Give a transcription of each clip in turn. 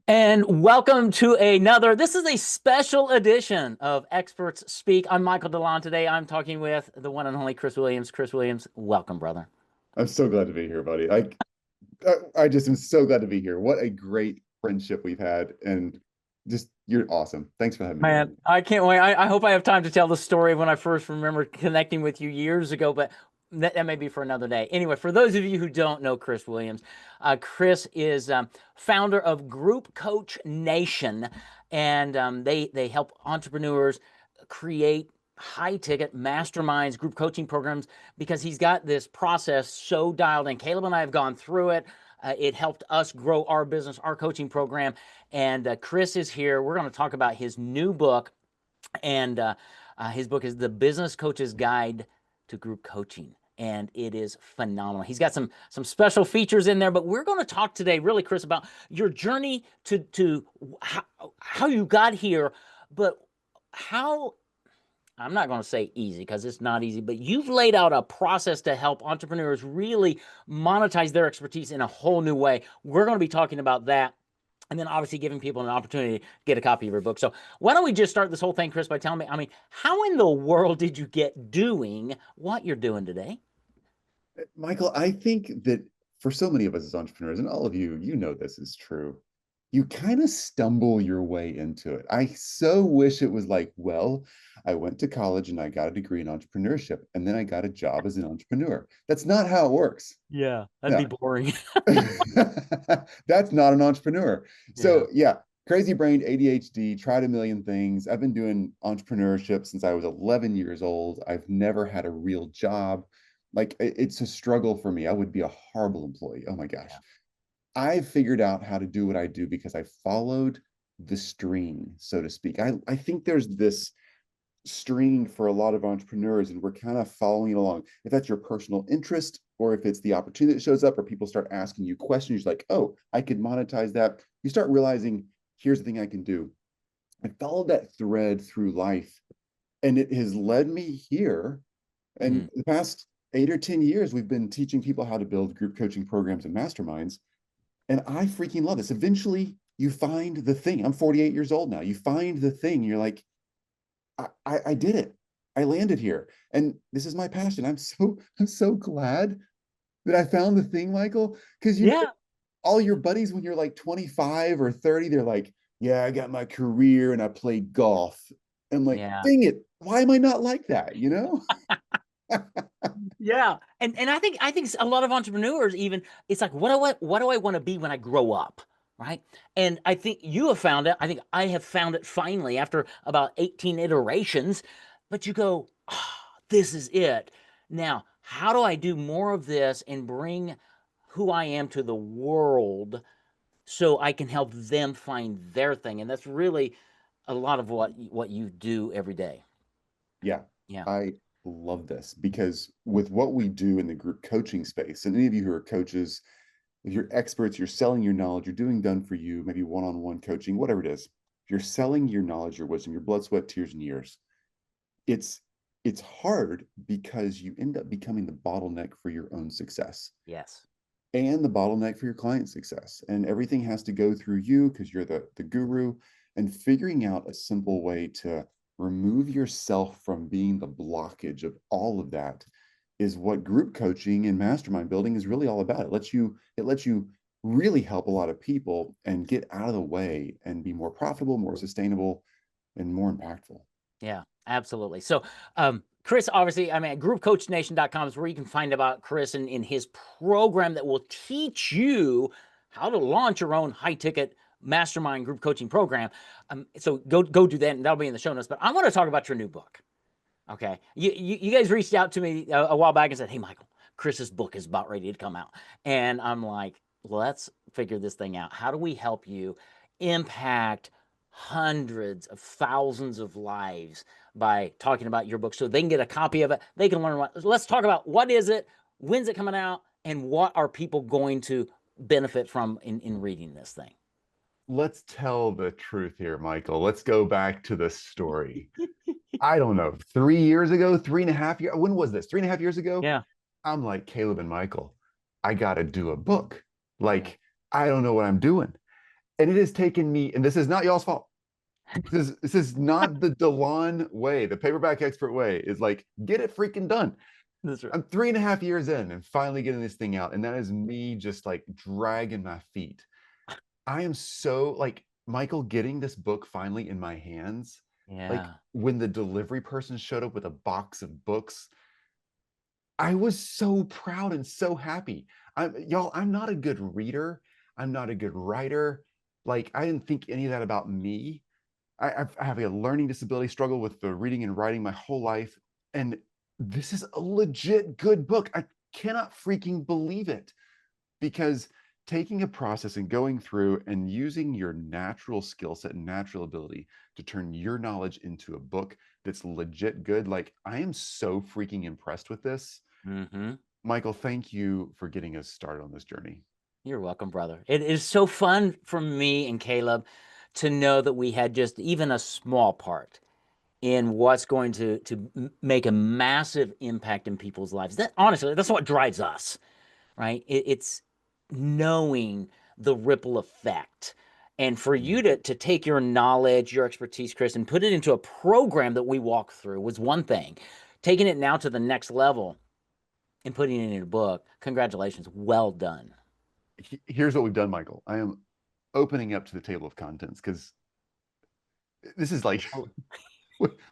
And welcome to another. This is a special edition of Experts Speak. I'm Michael DeLon. Today I'm talking with the one and only Chris Williams. Chris Williams, welcome, brother. I'm so glad to be here, buddy. I just am so glad to be here. What a great friendship we've had, and just you're awesome. Thanks for having me Man, on. I can't wait. I hope I have time to tell the story of when I first remember connecting with you years ago, but that may be for another day. Anyway, for those of you who don't know Chris Williams, Chris is founder of Group Coach Nation, and they help entrepreneurs create high ticket masterminds, group coaching programs, because he's got this process so dialed in. Caleb and I have gone through it. It helped us grow our business, our coaching program. And Chris is here. We're going to talk about his new book. And his book is The Business Coach's Guide to Group Coaching. And it is phenomenal. He's got some special features in there, but we're going to talk today, really, Chris, about your journey to how you got here, but how I'm not going to say easy because it's not easy, but you've laid out a process to help entrepreneurs really monetize their expertise in a whole new way. We're going to be talking about that. And then obviously giving people an opportunity to get a copy of your book. So why don't we just start this whole thing, Chris, by telling me, how in the world did you get doing what you're doing today? Michael, I think that for so many of us as entrepreneurs, and all of you, you know this is true. You kind of stumble your way into it. I so wish it was like, well, I went to college and I got a degree in entrepreneurship, and then I got a job as an entrepreneur. That's not how it works. Yeah, that'd be No. boring. That's not an entrepreneur. Yeah. So yeah, crazy brained ADHD, tried a million things. I've been doing entrepreneurship since I was 11 years old. I've never had a real job. Like it's a struggle for me. I would be a horrible employee. Oh my gosh. Yeah. I figured out how to do what I do because I followed the stream, so to speak. I think there's this stream for a lot of entrepreneurs, and we're kind of following it along. If that's your personal interest, or if it's the opportunity that shows up, or people start asking you questions, you're like, oh, I could monetize that. You start realizing, here's the thing I can do. I followed that thread through life, and it has led me here. And Mm. the past 8 or 10 years, we've been teaching people how to build group coaching programs and masterminds. And I freaking love this. Eventually, you find the thing. I'm 48 years old now. You find the thing. You're like, I did it. I landed here. And this is my passion. I'm so glad that I found the thing, Michael. Because Yeah. all your buddies when you're like 25 or 30, they're like, yeah, I got my career and I played golf. I'm like, Yeah. dang it. Why am I not like that? Yeah. And I think a lot of entrepreneurs even it's like what do I want to be when I grow up? Right. And I think you have found it. I think I have found it finally after about 18 iterations. But you go, oh, this is it. Now, how do I do more of this and bring who I am to the world so I can help them find their thing? And that's really a lot of what you do every day. Yeah, Yeah. I love this because with what we do in the group coaching space, and any of you who are coaches, if you're experts, you're selling your knowledge, you're doing done for you, maybe one-on-one coaching, whatever it is, you're selling your knowledge, your wisdom, your blood, sweat, tears, and years. It's it's hard because you end up becoming the bottleneck for your own success Yes. and the bottleneck for your client's success. And everything has to go through you because you're the guru. And figuring out a simple way to remove yourself from being the blockage of all of that is what group coaching and mastermind building is really all about. It lets you really help a lot of people and get out of the way and be more profitable, more sustainable, and more impactful. Yeah, absolutely. So, Chris, obviously, groupcoachnation.com is where you can find about Chris and in his program that will teach you how to launch your own high ticket mastermind group coaching program. So go do that, and that'll be in the show notes. But I want to talk about your new book. Okay, you guys reached out to me a while back and said, "Hey, Michael, Chris's book is about ready to come out," and I'm like, "Let's figure this thing out. How do we help you impact hundreds of thousands of lives by talking about your book so they can get a copy of it? They can learn what. Let's talk about what is it, when's it coming out, and what are people going to benefit from in reading this thing?" Let's tell the truth here, Michael. Let's go back to the story. I don't know, 3 years ago, 3.5 years. When was this? 3.5 years ago? Yeah. I'm like, Caleb and Michael, I got to do a book. Yeah. Like, I don't know what I'm doing. And it has taken me, and this is not y'all's fault. This is not the DeLon way. The paperback expert way is like, get it freaking done. That's right. I'm 3.5 years in and finally getting this thing out. And that is me just like dragging my feet. I am so like Michael getting this book finally in my hands. Like Yeah. when the delivery person showed up with a box of books, I was so proud and so happy. I'm not a good reader. I'm not a good writer. Like I didn't think any of that about me. I have a learning disability, struggle with the reading and writing my whole life. And this is a legit good book. I cannot freaking believe it because taking a process and going through and using your natural skill set and natural ability to turn your knowledge into a book that's legit good. Like, I am so freaking impressed with this. Mm-hmm. Michael, thank you for getting us started on this journey. You're welcome, brother. It is so fun for me and Caleb to know that we had just even a small part in what's going to make a massive impact in people's lives. That honestly, that's what drives us, right? It's knowing the ripple effect. And for you to take your knowledge, your expertise, Chris, and put it into a program that we walk through was one thing. Taking it now to the next level and putting it in a book, congratulations. Well done. Here's what we've done, Michael. I am opening up to the table of contents because this is like Oh,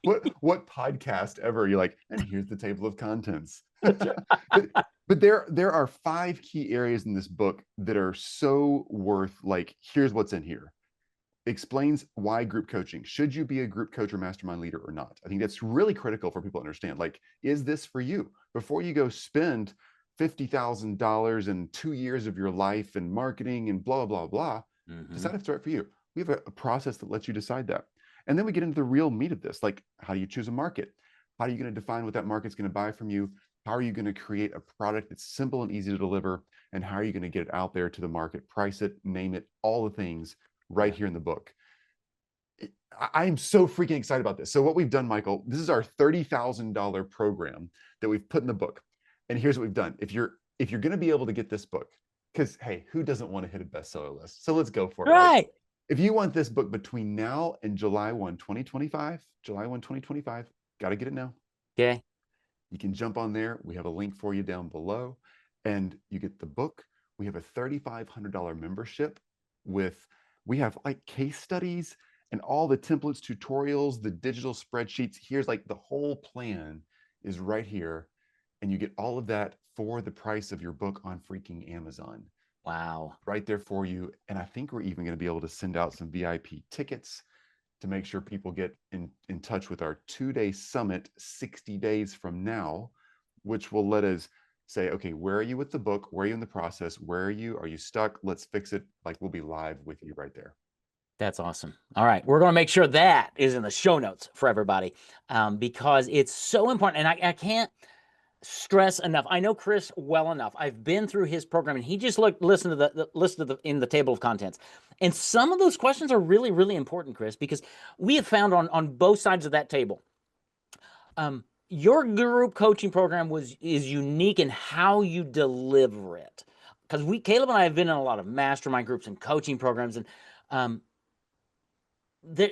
what podcast ever you're like, and here's the table of contents. that's right. but but there are 5 key areas in this book that are so worth like, here's what's in here. Explains why group coaching. Should you be a group coach or mastermind leader or not? I think that's really critical for people to understand. Like, is this for you? Before you go spend $50,000 in 2 years of your life and marketing and blah, blah, blah, Mm-hmm. decide if it's right for you. We have a process that lets you decide that. And then we get into the real meat of this. Like, how do you choose a market? How are you going to define what that market's going to buy from you? How are you going to create a product that's simple and easy to deliver? And how are you going to get it out there to the market, price it, name it, all the things right Yeah. here in the book. I am so freaking excited about this. So what we've done, Michael, this is our $30,000 program that we've put in the book. And here's what we've done. If you're going to be able to get this book, because hey, who doesn't want to hit a bestseller list? So let's go for it, right? Right. If you want this book between now and July 1, 2025, July 1, 2025, got to get it now. Okay. You can jump on there. We have a link for you down below, and you get the book. We have a $3,500 membership with, we have like case studies and all the templates, tutorials, the digital spreadsheets. Here's like the whole plan is right here. And you get all of that for the price of your book on freaking Amazon Wow. right there for you. And I think we're even going to be able to send out some VIP tickets to make sure people get in touch with our 2-day summit 60 days from now, which will let us say, okay, where are you with the book? Where are you in the process? Where are you? Are you stuck? Let's fix it. Like, we'll be live with you right there. That's awesome. All right. We're going to make sure that is in the show notes for everybody because it's so important. And I can't stress enough. I know Chris well enough. I've been through his program and he just listened to the list of in the table of contents. And some of those questions are really, really important, Chris, because we have found on both sides of that table, your group coaching program is unique in how you deliver it. Because Caleb and I have been in a lot of mastermind groups and coaching programs, and um, there,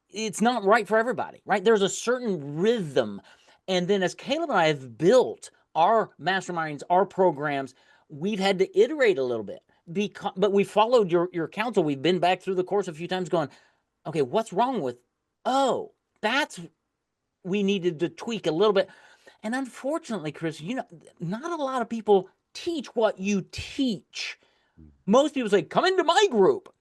it's not right for everybody, right? There's a certain rhythm. And then as Caleb and I have built our masterminds, our programs, we've had to iterate a little bit but we followed your counsel. We've been back through the course a few times going, okay, what's wrong with, oh, that's, we needed to tweak a little bit. And unfortunately, Chris, not a lot of people teach what you teach. Most people say, come into my group.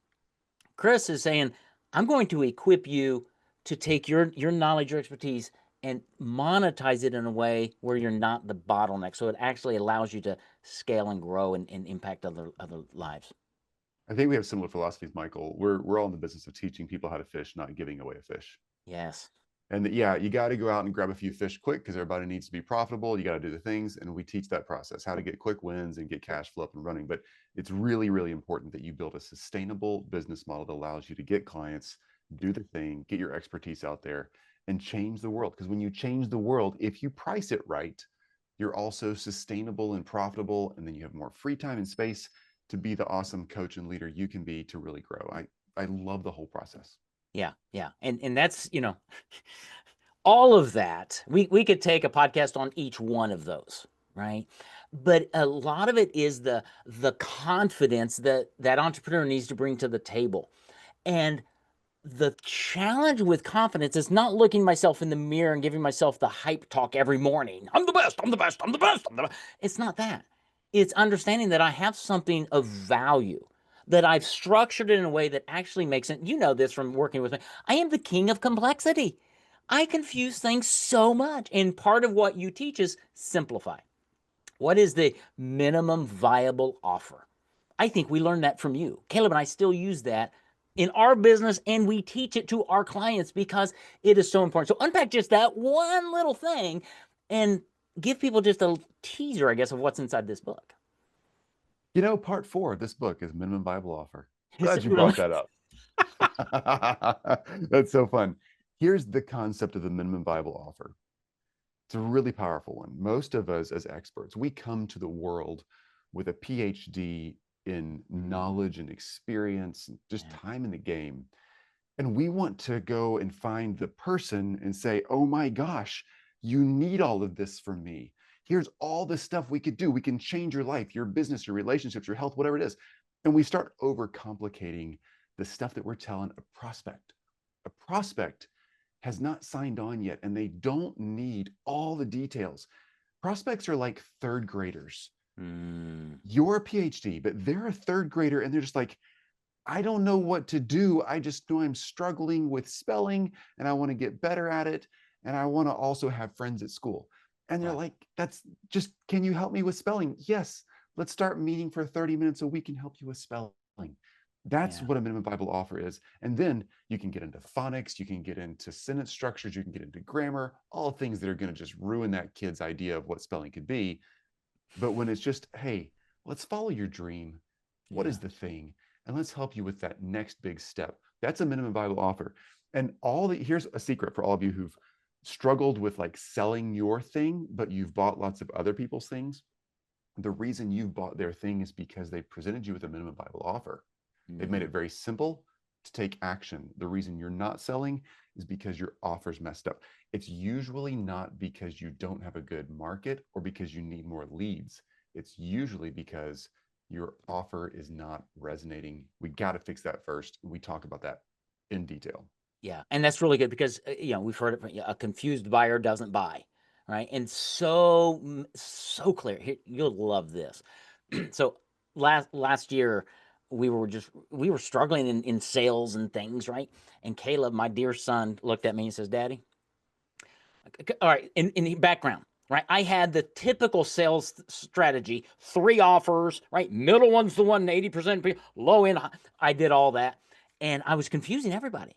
Chris is saying, I'm going to equip you to take your knowledge, your expertise, and monetize it in a way where you're not the bottleneck. So it actually allows you to scale and grow and impact other lives. I think we have similar philosophies, Michael. We're all in the business of teaching people how to fish, not giving away a fish. Yes. And yeah, you got to go out and grab a few fish quick because everybody needs to be profitable. You got to do the things. And we teach that process, how to get quick wins and get cash flow up and running. But it's really, really important that you build a sustainable business model that allows you to get clients, do the thing, get your expertise out there, and change the world. Because when you change the world, if you price it right, you're also sustainable and profitable. And then you have more free time and space to be the awesome coach and leader you can be to really grow. I love the whole process. Yeah, yeah. And that's, all of that. We could take a podcast on each one of those, right? But a lot of it is the confidence that that entrepreneur needs to bring to the table. And the challenge with confidence is not looking myself in the mirror and giving myself the hype talk every morning. I'm the best, I'm the best, I'm the best, I'm the best. It's not that. It's understanding that I have something of value, that I've structured it in a way that actually makes it. You know this from working with me. I am the king of complexity. I confuse things so much. And part of what you teach is simplify. What is the minimum viable offer? I think we learned that from you. Caleb and I still use that in our business, and we teach it to our clients because it is so important. So unpack just that one little thing and give people just a teaser, I guess, of what's inside this book. Part 4 of this book is minimum viable offer. Is Glad it you really? brought that up. That's so fun. Here's the concept of the minimum viable offer. It's a really powerful one. Most of us as experts, we come to the world with a PhD in knowledge and experience, just Yeah, time in the game. And we want to go and find the person and say, oh my gosh, you need all of this from me. Here's all the stuff we could do. We can change your life, your business, your relationships, your health, whatever it is. And we start overcomplicating the stuff that we're telling a prospect. A prospect has not signed on yet, and they don't need all the details. Prospects are like third graders. mm, You're a PhD, but they're a third grader, and they're just like, I don't know what to do. I just know I'm struggling with spelling and I want to get better at it. And I want to also have friends at school. And they're right. like, that's just, can you help me with spelling? Yes. Let's start meeting for 30 minutes a week and help you with spelling. That's Yeah, what a minimum viable offer is. And then you can get into phonics, you can get into sentence structures, you can get into grammar, all things that are going to just ruin that kid's idea of what spelling could be. But when it's just, hey, let's follow your dream. What yeah, is the thing? And let's help you with that next big step. That's a minimum viable offer. And here's a secret for all of you who've struggled with like selling your thing, but you've bought lots of other people's things. The reason you've bought their thing is because they presented you with a minimum viable offer. They've made mm, it very simple to take action. The reason you're not selling is because your offer's messed up. It's usually not because you don't have a good market or because you need more leads. It's usually because your offer is not resonating. We got to fix that first. We talk about that in detail. yeah. And that's really good because, we've heard it from a confused buyer doesn't buy, right? And so, so clear. Here, you'll love this. So last year we were struggling in sales and things, right? And Caleb, my dear son, looked at me and says, Daddy, all right, in background, right? I had the typical sales strategy, 3 offers, right? Middle one's the one, 80% low end. I did all that. And I was confusing everybody.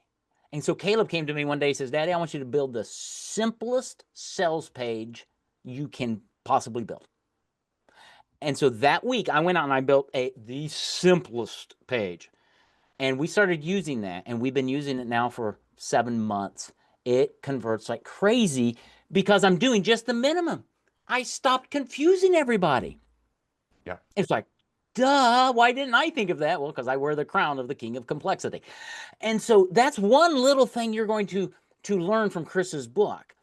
And so Caleb came to me one day, he says, Daddy, I want you to build the simplest sales page you can possibly build. And so that week I went out and I built the simplest page. And we started using that, and we've been using it now for 7 months. It converts like crazy because I'm doing just the minimum. I stopped confusing everybody. Yeah. It's like, duh, why didn't I think of that? Well, because I wear the crown of the king of complexity. And so that's one little thing you're going to learn from Chris's book.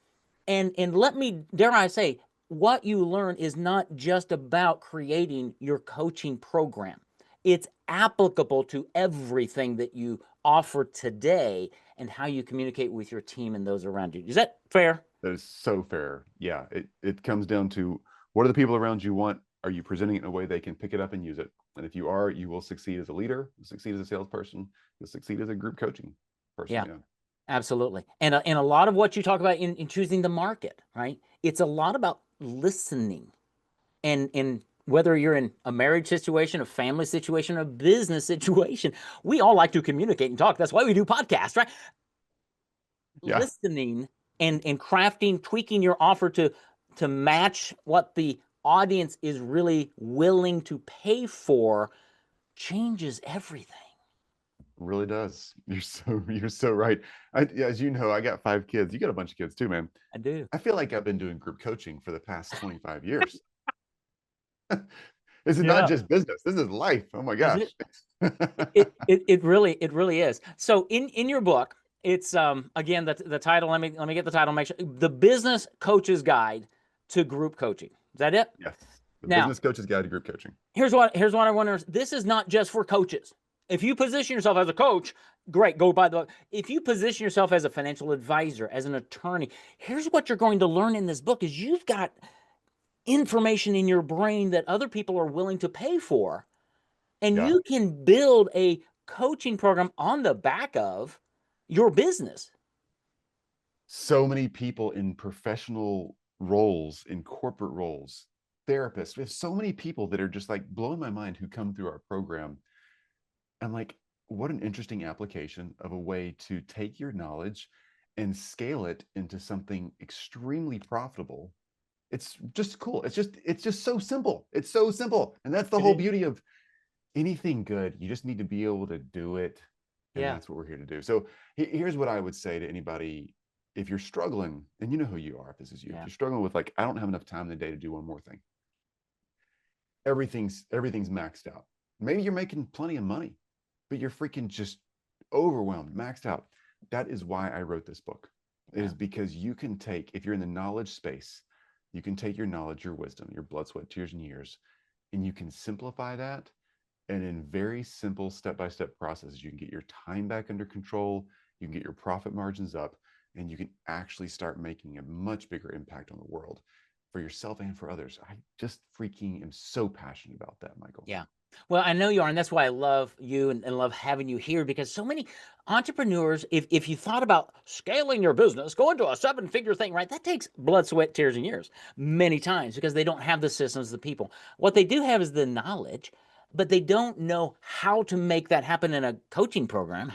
And let me, dare I say, what you learn is not just about creating your coaching program. It's applicable to everything that you offer today and how you communicate with your team and those around you. Is that fair? That is so fair. Yeah. It comes down to what do the people around you want? Are you presenting it in a way they can pick it up and use it? And if you are, you will succeed as a leader, you'll succeed as a salesperson, you'll succeed as a group coaching person. Yeah, Yeah. absolutely. And a lot of what you talk about in choosing the market, right? It's a lot about listening. And whether you're in a marriage situation, a family situation, a business situation, we all like to communicate and talk. That's why we do podcasts, right? Yeah. Listening and crafting, tweaking your offer to match what the audience is really willing to pay for changes everything. Really does. You're so right. As you know, I got 5 kids. You got a bunch of kids too, man. I do. I feel like I've been doing group coaching for the past 25 years. This is not Yeah. just business. This is life. Oh my Is gosh. it? It really is. So in your book, it's again the title. Let me get the title. Make sure the Business Coach's Guide to Group Coaching. Is that it? Yes. The Now Business Coach's Guide to Group Coaching. here's what I wonder. This is not just for coaches. If you position yourself as a coach, great, go by the book. If you position yourself as a financial advisor, as an attorney, here's what you're going to learn in this book: is you've got information in your brain that other people are willing to pay for, and Yeah. you can build a coaching program on the back of your business. So many people in professional roles, in corporate roles, therapists. We have so many people that are just like blowing my mind who come through our program. I'm like, what an interesting application of a way to take your knowledge and scale it into something extremely profitable. It's just cool. It's just so simple. It's so simple. And that's the It whole is. beauty of anything good. You just need to be able to do it. And Yeah. that's what we're here to do. So here's what I would say to anybody. If you're struggling, and you know who you are, if this is you, if Yeah. you're struggling with like, I don't have enough time in the day to do one more thing, everything's maxed out. Maybe you're making plenty of money, but you're freaking just overwhelmed, maxed out. That is why I wrote this book. It Yeah. is because you can take, if you're in the knowledge space, you can take your knowledge, your wisdom, your blood, sweat, tears, and years, and you can simplify that. And in very simple step-by-step processes, you can get your time back under control, you can get your profit margins up, and you can actually start making a much bigger impact on the world for yourself and for others. I just freaking am so passionate about that, Michael. Yeah. Well, I know you are, and that's why I love you and love having you here, because so many entrepreneurs, if you thought about scaling your business, going to a seven-figure thing, right? That takes blood, sweat, tears, and years many times, because they don't have the systems, the people. What they do have is the knowledge, but they don't know how to make that happen in a coaching program.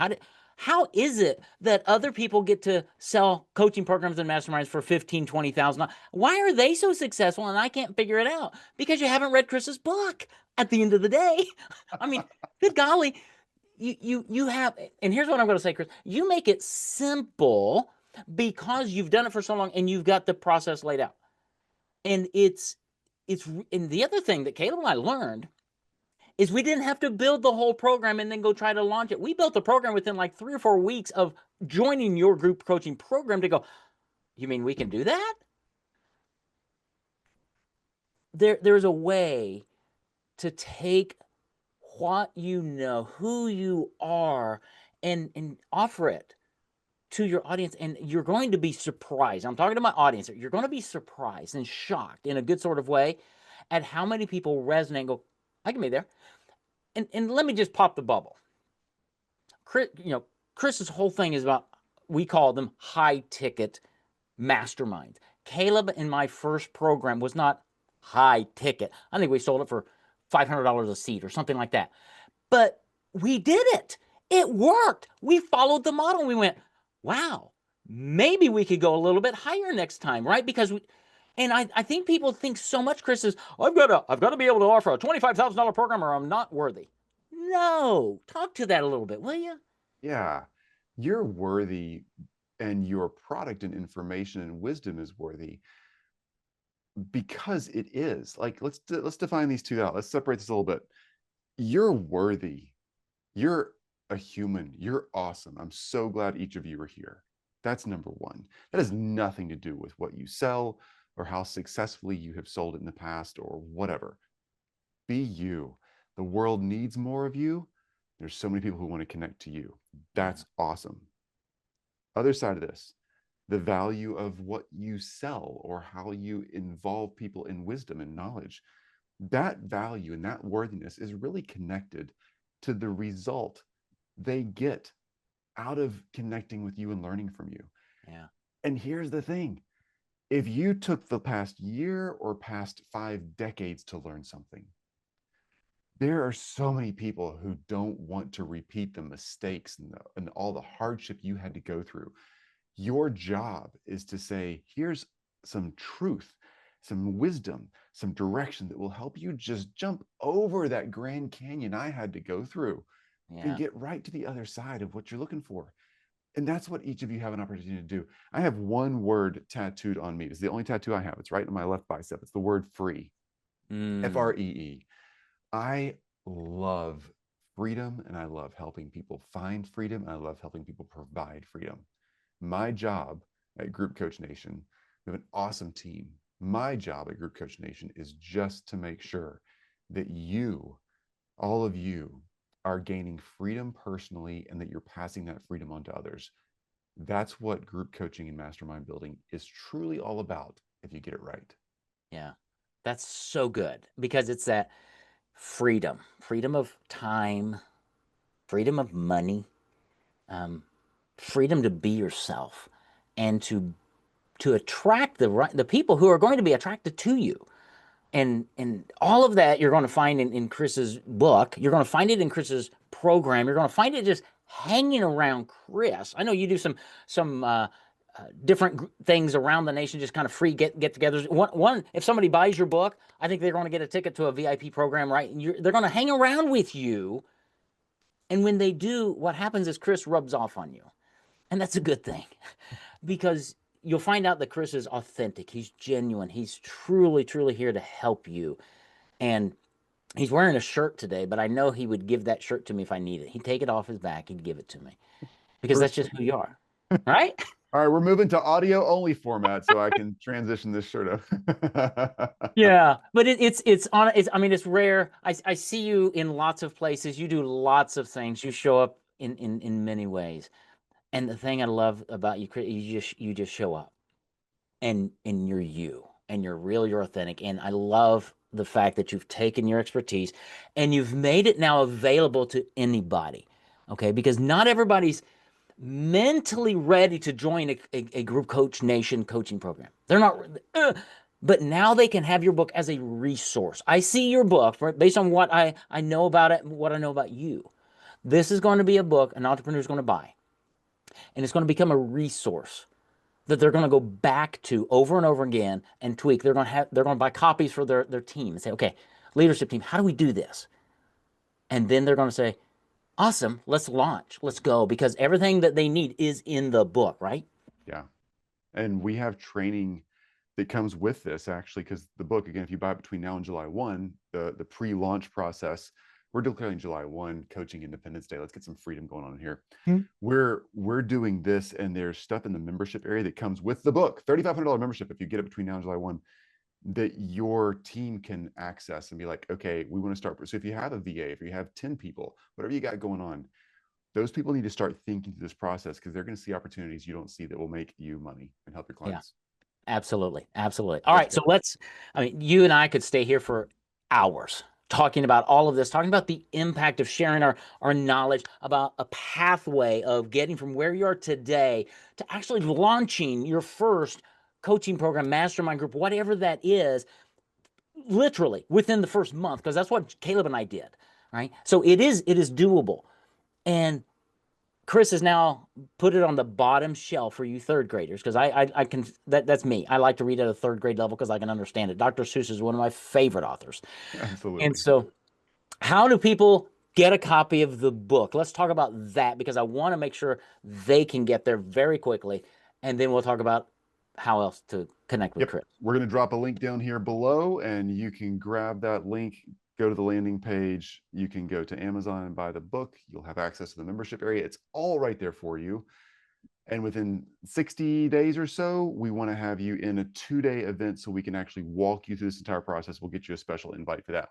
How is it that other people get to sell coaching programs and masterminds for 15, 20,000? Why are they so successful and I can't figure it out? Because you haven't read Chris's book at the end of the day. I mean, good golly, you have, and here's what I'm going to say, Chris. You make it simple because you've done it for so long and you've got the process laid out. And it's and the other thing that Caleb and I learned is we didn't have to build the whole program and then go try to launch it. We built the program within like 3 or 4 weeks of joining your group coaching program to go, you mean we can do that? There's a way to take what you know, who you are, and offer it to your audience, and you're going to be surprised. I'm talking to my audience. You're going to be surprised and shocked in a good sort of way at how many people resonate and go, I can be there. And let me just pop the bubble. Chris, Chris's whole thing is about, we call them high ticket masterminds. Caleb in my first program was not high ticket. I think we sold it for $500 a seat or something like that. But we did it. It worked. We followed the model. We went, wow, maybe we could go a little bit higher next time, right? Because and I think people think so much, Chris, is, I've got to be able to offer a $25,000 program or I'm not worthy. No, talk to that a little bit, will you? Yeah, you're worthy, and your product and information and wisdom is worthy because it is. Like, let's define these two out. Let's separate this a little bit. You're worthy. You're a human. You're awesome. I'm so glad each of you are here. That's number one. That has nothing to do with what you sell or how successfully you have sold it in the past or whatever. Be you. The world needs more of you. There's so many people who want to connect to you. Yeah, That's awesome. Other side of this, the value of what you sell or how you involve people in wisdom and knowledge. That value and that worthiness is really connected to the result they get out of connecting with you and learning from you. yeah, And here's the thing, if you took the past year or past 5 decades to learn something, there are so many people who don't want to repeat the mistakes and all the hardship you had to go through. Your job is to say, here's some truth, some wisdom, some direction that will help you just jump over that Grand Canyon I had to go through and yeah. get right to the other side of what you're looking for. And that's what each of you have an opportunity to do. I have one word tattooed on me. It's the only tattoo I have. It's right in my left bicep. It's the word free, Mm, Free. I love freedom and I love helping people find freedom and I love helping people provide freedom. My job at Group Coach Nation, we have an awesome team. My job at Group Coach Nation is just to make sure that you, all of you, are gaining freedom personally and that you're passing that freedom on to others. That's what group coaching and mastermind building is truly all about if you get it right. Yeah, that's so good because it's that freedom, freedom of time, freedom of money, um, freedom to be yourself, and to attract the people who are going to be attracted to you. And all of that you're going to find in Chris's book. You're going to find it in Chris's program. You're going to find it just hanging around Chris. I know you do some different things around the nation, just kind of free get-togethers. One, if somebody buys your book, I think they're going to get a ticket to a VIP program, right? And they're going to hang around with you. And when they do, what happens is Chris rubs off on you. And that's a good thing because you'll find out that Chris is authentic. He's genuine. He's truly, truly here to help you. And he's wearing a shirt today, but I know he would give that shirt to me if I needed it. He'd take it off his back. He'd give it to me because that's First, just who you are. Right? all right, we're moving to audio only format so I can transition this shirt up. Yeah, but it's on it's I mean it's rare. I see you in lots of places. You do lots of things. You show up in many ways. And the thing I love about you, Chris, you just show up and you're you and you're real, you're authentic. And I love the fact that you've taken your expertise and you've made it now available to anybody. Okay, because not everybody's mentally ready to join a group coach nation coaching program. They're not, but now they can have your book as a resource. I see your book based on what I know about it and what I know about you. This is going to be a book an entrepreneur is going to buy, and it's going to become a resource that they're going to go back to over and over again and tweak. They're going to buy copies for their team and say, okay, leadership team, how do we do this? And then they're going to say, awesome, let's launch, let's go, because everything that they need is in the book, right? Yeah. And we have training that comes with this actually, because the book, again, if you buy it between now and July 1, the pre-launch process, we're declaring July 1 Coaching Independence Day. Let's get some freedom going on here. Hmm. We're doing this, and there's stuff in the membership area that comes with the book, $3,500 membership if you get it between now and July 1, that your team can access and be like, okay, we want to start. So if you have a VA, if you have 10 people, whatever you got going on, those people need to start thinking through this process because they're going to see opportunities you don't see that will make you money and help your Yeah, clients. absolutely. Absolutely. All That's right. So great. I mean, you and I could stay here for hours talking about all of this, talking about the impact of sharing our knowledge about a pathway of getting from where you are today to actually launching your first coaching program, mastermind group, whatever that is, literally within the first month, because that's what Caleb and I did, right? So it is doable. And Chris has now put it on the bottom shelf for you third graders because I can that's me. I like to read at a third grade level because I can understand it. Dr. Seuss is one of my favorite authors. And Absolutely. so how do people get a copy of the book? Let's talk about that because I want to make sure they can get there very quickly. And then we'll talk about how else to connect with Yep. Chris. We're going to drop a link down here below, and you can grab that link, go to the landing page. You can go to Amazon and buy the book. You'll have access to the membership area. It's all right there for you. And within 60 days or so, we want to have you in a 2-day event so we can actually walk you through this entire process. We'll get you a special invite for that.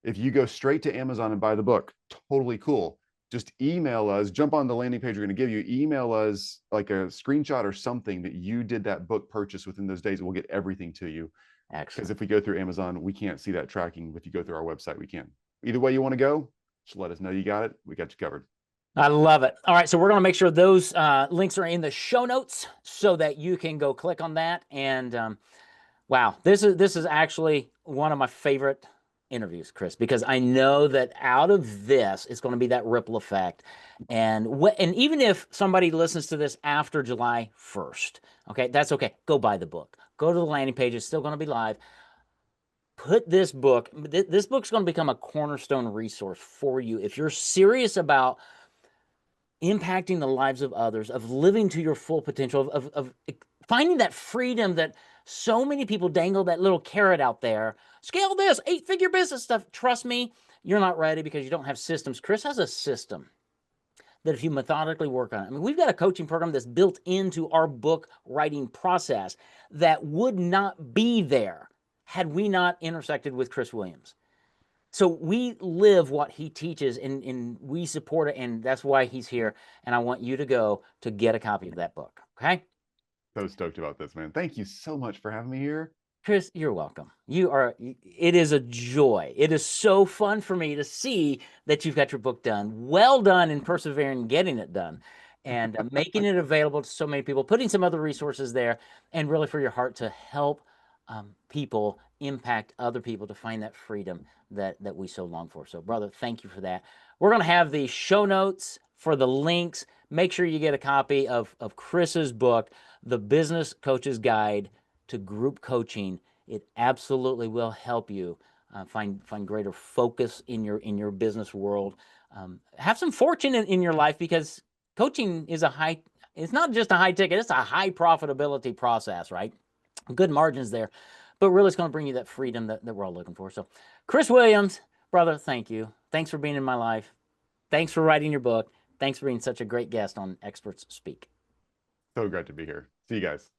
If you go straight to Amazon and buy the book, totally cool. Just email us, jump on the landing page we're going to give you, email us like a screenshot or something that you did that book purchase within those days. We'll get everything to you. Because Excellent. if we go through Amazon, we can't see that tracking. If you go through our website, we can. Either way you want to go, just let us know you got it. We got you covered. I love it. All right, so we're going to make sure those links are in the show notes so that you can go click on that. And wow, this is actually one of my favorite interviews, Chris, because I know that out of this it's going to be that ripple effect. And even if somebody listens to this after July 1st, okay, that's okay. Go buy the book. Go to the landing page. It's still going to be live. Put this book. This book's going to become a cornerstone resource for you if you're serious about impacting the lives of others, of living to your full potential, of finding that freedom that so many people dangle that little carrot out there scale this 8-figure business stuff. Trust me, you're not ready because you don't have systems. Chris has a system that if you methodically work on it, I mean, we've got a coaching program that's built into our book writing process that would not be there had we not intersected with Chris Williams. So we live what he teaches, and we support it, and that's why he's here. And I want you to go to get a copy of that book. Okay? So stoked about this, man. Thank you so much for having me here. Chris, you're welcome. It is a joy. It is so fun for me to see that you've got your book done. Well done in persevering getting it done and making it available to so many people, putting some other resources there, and really for your heart to help people impact other people to find that freedom that we so long for. So, brother, thank you for that. We're going to have the show notes for the links. Make sure you get a copy of Chris's book, The Business Coach's Guide to Group Coaching. It absolutely will help you find greater focus in your business world. Have some fortune in your life, because coaching is it's not just a high ticket, it's a high profitability process, right? Good margins there, but really it's going to bring you that freedom that we're all looking for. So, Chris Williams, brother, thank you. Thanks for being in my life. Thanks for writing your book. Thanks for being such a great guest on Experts Speak. So great to be here. See you guys.